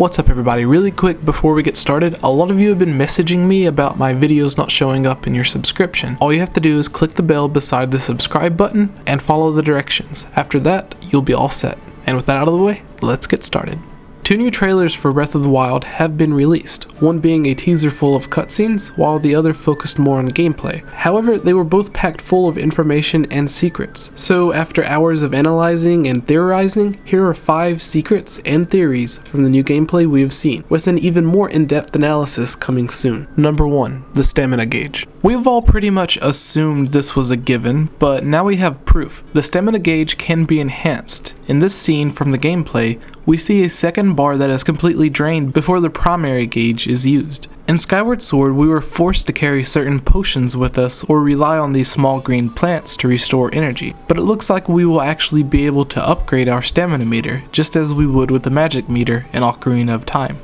What's up everybody, really quick before we get started, a lot of you have been messaging me about my videos not showing up in your subscription. All you have to do is click the bell beside the subscribe button and follow the directions. After that, you'll be all set. And with that out of the way, let's get started. Two new trailers for Breath of the Wild have been released, one being a teaser full of cutscenes, while the other focused more on gameplay. However, they were both packed full of information and secrets. So after hours of analyzing and theorizing, here are 5 secrets and theories from the new gameplay we have seen, with an even more in-depth analysis coming soon. Number 1. The stamina gauge. We've all pretty much assumed this was a given, but now we have proof. The stamina gauge can be enhanced. In this scene from the gameplay, we see a second bar that is completely drained before the primary gauge is used. In Skyward Sword, we were forced to carry certain potions with us or rely on these small green plants to restore energy, but it looks like we will actually be able to upgrade our stamina meter, just as we would with the magic meter in Ocarina of Time.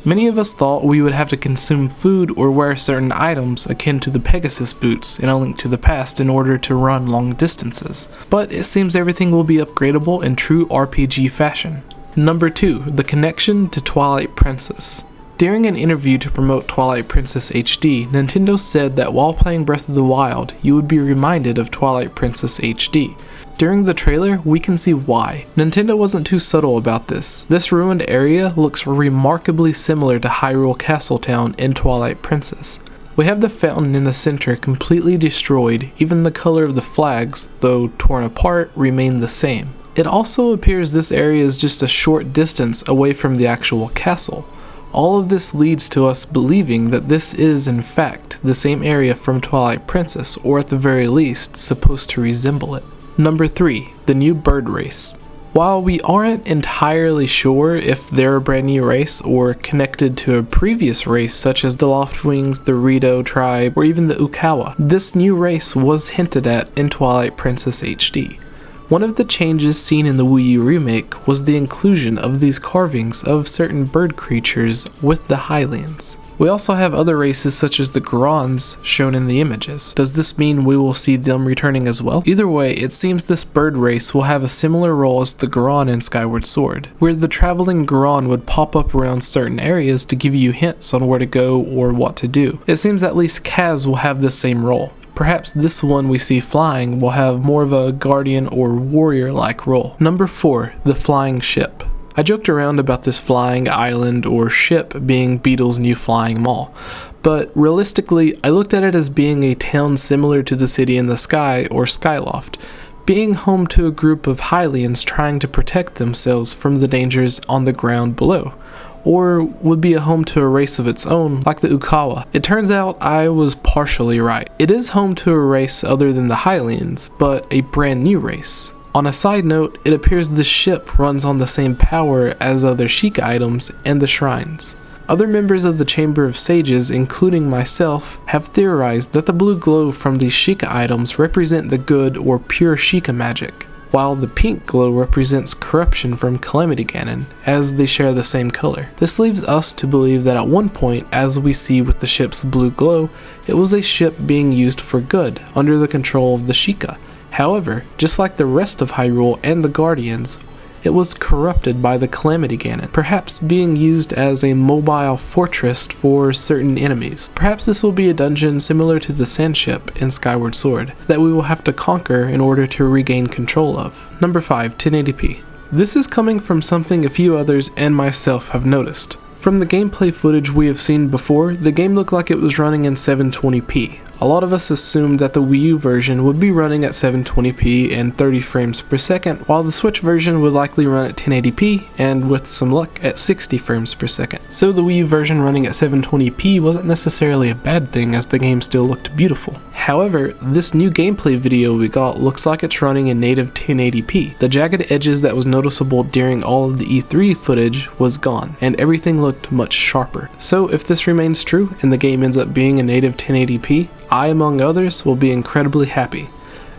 Many of us thought we would have to consume food or wear certain items akin to the Pegasus boots in A Link to the Past in order to run long distances, but it seems everything will be upgradable in true RPG fashion. Number 2. The connection to Twilight Princess. During an interview to promote Twilight Princess HD, Nintendo said that while playing Breath of the Wild, you would be reminded of Twilight Princess HD. During the trailer, we can see why. Nintendo wasn't too subtle about this. This ruined area looks remarkably similar to Hyrule Castletown in Twilight Princess. We have the fountain in the center completely destroyed, even the color of the flags, though torn apart, remain the same. It also appears this area is just a short distance away from the actual castle. All of this leads to us believing that this is in fact the same area from Twilight Princess, or at the very least, supposed to resemble it. Number 3. The new bird race. While we aren't entirely sure if they're a brand new race or connected to a previous race such as the Loftwings, the Rito tribe, or even the Ukawa, this new race was hinted at in Twilight Princess HD. One of the changes seen in the Wii U remake was the inclusion of these carvings of certain bird creatures with the Hylians. We also have other races such as the Gorons shown in the images. Does this mean we will see them returning as well? Either way, it seems this bird race will have a similar role as the Goron in Skyward Sword, where the traveling Goron would pop up around certain areas to give you hints on where to go or what to do. It seems at least Kaz will have the same role. Perhaps this one we see flying will have more of a guardian or warrior-like role. Number 4. The flying ship. I joked around about this flying island or ship being Beetle's new flying mall, but realistically I looked at it as being a town similar to the City in the Sky or Skyloft, being home to a group of Hylians trying to protect themselves from the dangers on the ground below, or would be a home to a race of its own like the Ukawa. It turns out I was partially right. It is home to a race other than the Hylians, but a brand new race. On a side note, it appears the ship runs on the same power as other Sheikah items and the shrines. Other members of the Chamber of Sages, including myself, have theorized that the blue glow from these Sheikah items represent the good or pure Sheikah magic, while the pink glow represents corruption from Calamity Ganon, as they share the same color. This leaves us to believe that at one point, as we see with the ship's blue glow, it was a ship being used for good, under the control of the Sheikah. However, just like the rest of Hyrule and the Guardians, it was corrupted by the Calamity Ganon, perhaps being used as a mobile fortress for certain enemies. Perhaps this will be a dungeon similar to the Sand Ship in Skyward Sword, that we will have to conquer in order to regain control of. Number 5. 1080p. This is coming from something a few others and myself have noticed. From the gameplay footage we have seen before, the game looked like it was running in 720p. A lot of us assumed that the Wii U version would be running at 720p and 30 frames per second, while the Switch version would likely run at 1080p and with some luck at 60 frames per second. So the Wii U version running at 720p wasn't necessarily a bad thing, as the game still looked beautiful. However, this new gameplay video we got looks like it's running in native 1080p. The jagged edges that was noticeable during all of the E3 footage was gone, and everything looked much sharper. So if this remains true and the game ends up being a native 1080p, I, among others, will be incredibly happy.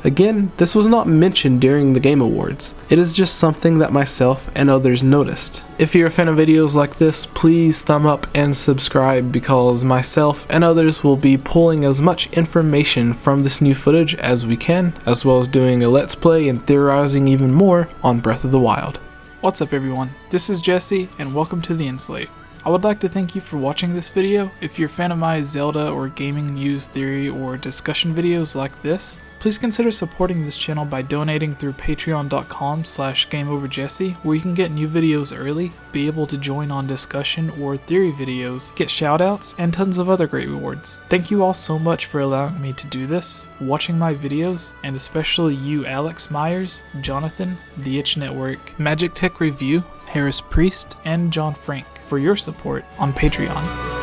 Again, this was not mentioned during the Game Awards. It is just something that myself and others noticed. If you're a fan of videos like this, please thumb up and subscribe, because myself and others will be pulling as much information from this new footage as we can, as well as doing a let's play and theorizing even more on Breath of the Wild. What's up everyone, this is Jesse and welcome to The Enslave. I would like to thank you for watching this video. If you're a fan of my Zelda or gaming news theory or discussion videos like this, please consider supporting this channel by donating through patreon.com/gameoverjesse, where you can get new videos early, be able to join on discussion or theory videos, get shoutouts, and tons of other great rewards. Thank you all so much for allowing me to do this, watching my videos, and especially you Alex Myers, Jonathan, The Itch Network, Magic Tech Review, Harris Priest, and John Frank for your support on Patreon.